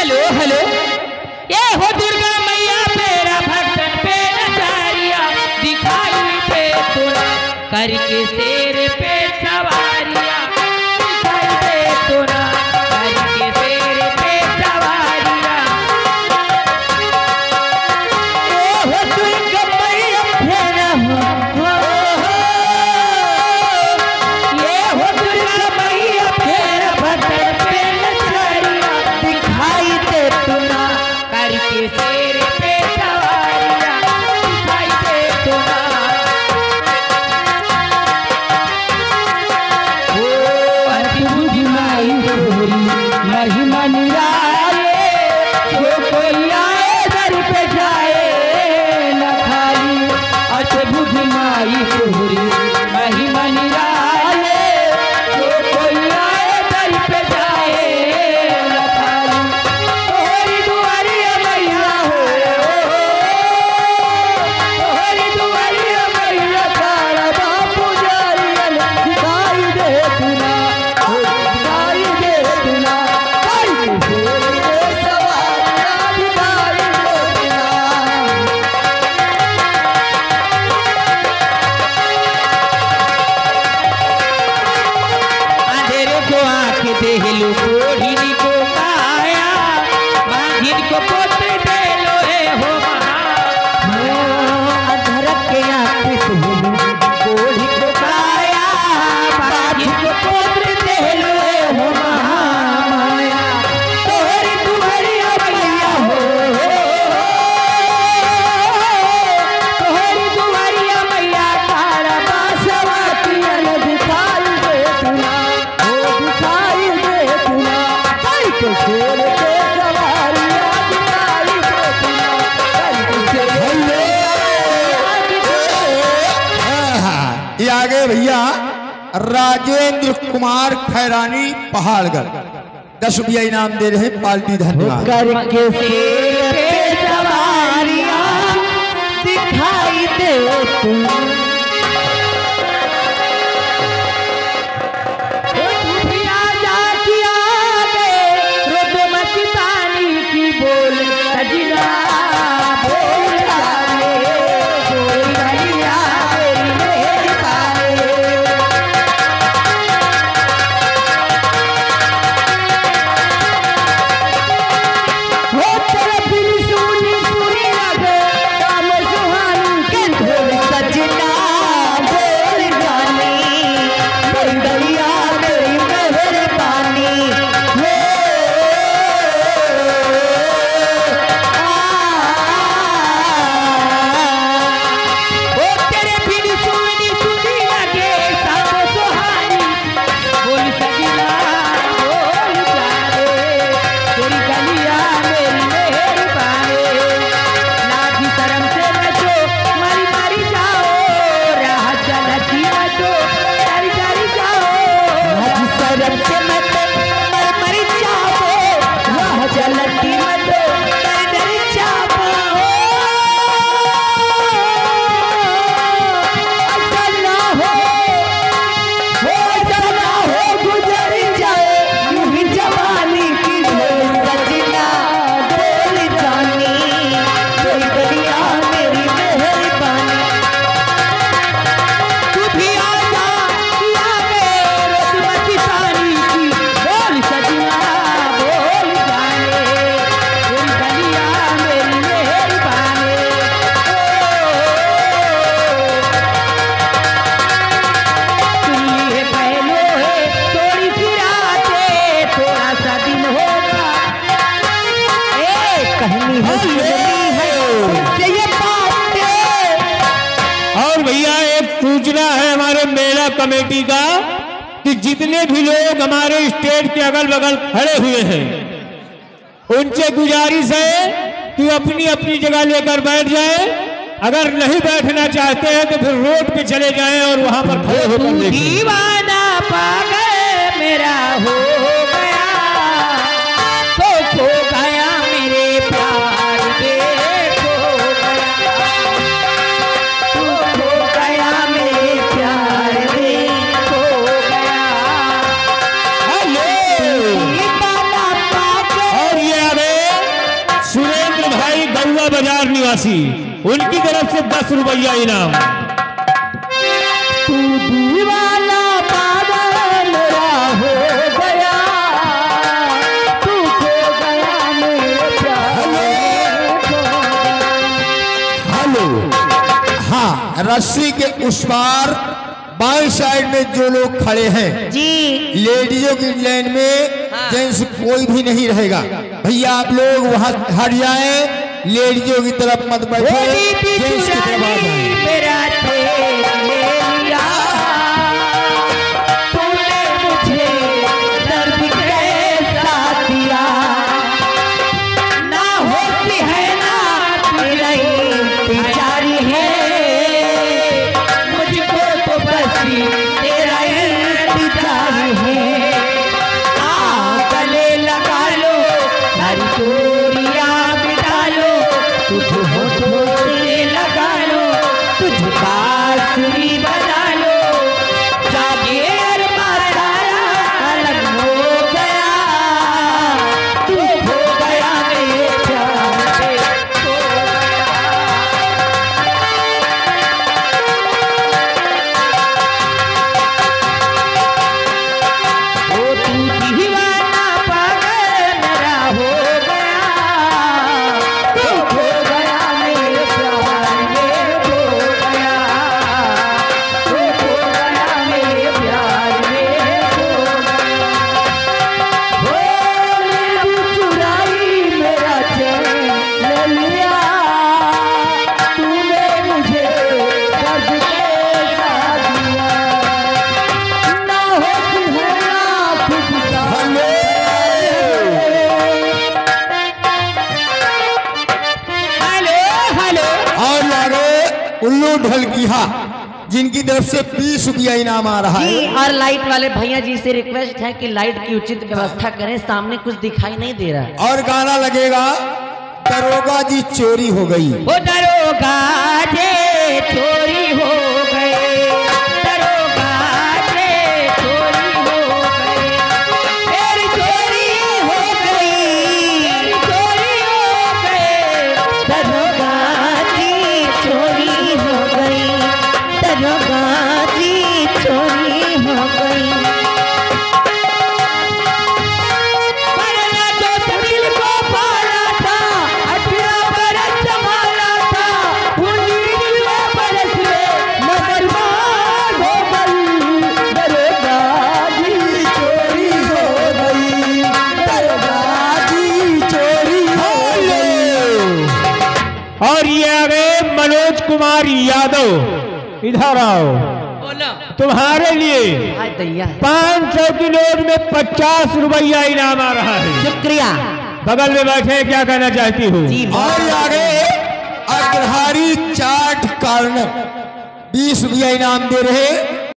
Hello hello, ये हो दुर्गा मैया तेरा भक्तन पे नजरिया दिखाई दे तोरा करके शेर पे सवारिया दिखाई दे तोरा करके शेर पे सवारिया। ये हो दुर्गा मैया तेरा ये हो दुर्गा मैया तेरा भक्तन पे नजरिया दिखाई दे तोरा करके शेर पे सवारिया दिखाई दे तोरा। महिमा निराले जो कोई आए दर पे जाए न खाली अद्भुत माई तोहरी महिमा निराले जो कोई आए दर पे जाए न खाली तोहरी दुआरिया मैया हो तोहरी दुआरिया मैया तारा बापू जारियल दिखाई दे तुना दिखाई दे तुना देहलो कोढ़ी को काया बांधिन को पोते देलो हे हो अधर के आंख कोढ़ी को काया बांधिन को पोते देलो हे हो माया तोहरी दुआरिया मैया हो तोहरी दुआरिया मैया तारा बासवा पियल दिखाई दे तुना दिखाई दे तुना के शेर पे सवारिया दिखाई दे तुना ये आगे भैया राजेंद्र कुमार खैरानी पहाड़गढ़ 10 रुपया इनाम दे रहे हैं पार्टी। धन्यवाद। करके शेर पे सवारिया दिखाई दे तुना बोल सजना बोल जाने बोल गलिया मेरी पाए हो तेरे दिल सुनी सुनी लगे शाम सुहानी के बोल सजना बोल जाने बोल गलिया मेरी मेहरबानी और भैया एक सूचना है हमारे मेला कमेटी का कि जितने भी लोग हमारे स्टेज के अगल बगल खड़े हुए हैं उनसे गुजारिश है कि अपनी अपनी जगह लेकर बैठ जाएं। अगर नहीं बैठना चाहते हैं तो फिर रोड पे चले जाएं और वहां पर खड़े होकर देखें। दीवाना पागल मेरा हो गया तो खो गया मेरे प्यार के खो गया मेरे प्यार में खो गया। और ये बलिया बाजार निवासी, उनकी तरफ से 10 रुपया इनाम। तू दीवाना पागल मेरा हो गया, तू खो गया मेरे प्यार में खो गया। हेलो, हाँ, रस्सी के उस पार बाएं साइड में जो लोग खड़े हैं जी, लेडीजों की लाइन में हाँ। जेंट्स कोई भी नहीं रहेगा। भैया आप लोग वहां हट जाएं, लेडीजों की तरफ मत बैठे, जेंट्स की तरफ आ जाएं। मेरा तूने मुझे दर्द कैसा दिया, ना होती है ना बेचारी है, मुझको तो बस तेरा इंतजार है। गले लगा लो, सारी चोरियां मिटा लो, तुझे होठों से लगा लो, तुझे बांसुरी बजा लो, जागे अरमा सारा अलग हो गया, तू हो गया मेरे प्यार में खो गया। ओ तू दीवाना पागल मेरा हो गया, तू खो गया मेरे प्यार में खो गया, तू खो गया मेरे प्यार में खो गया। मेरी चुराई मेरा चैन ले लिया, तूने मुझे दर्द कैसा दिया, ना होती है ना खुद का हेलो हेलो, और आगे उल्लू ढलकिया, जिनकी तरफ से 20 रुपया इनाम आ रहा जी, है। और लाइट वाले भैया जी से रिक्वेस्ट है कि लाइट की उचित व्यवस्था करें, सामने कुछ दिखाई नहीं दे रहा है। और गाना लगेगा दरोगा जी चोरी हो गई। ओ दरोगा जे चोरी हो गए, दरोगा जे चोरी हो गए, मेरी चोरी हो गई, चोरी हो गए, दरोगा जी चोरी हो गई, दरोगा जी चोरी हो गई। मरना तो दिल को पाला था, 18 बरस संभाला था, 19 बरस में मगर बात हो गई, दरोगा जी चोरी हो गई, दरोगा जी चोरी हो गई। और ये आ गए मनोज कुमार यादव, इधर आओ। बोलो। तुम्हारे लिए हाय दैया, 500 की नोट में 50 रुपया इनाम आ रहा है। शुक्रिया बगल में बैठे, क्या कहना चाहती हूँ? जी। और आगे अग्रहारी चाट कॉर्नर 20 रुपया इनाम दे रहे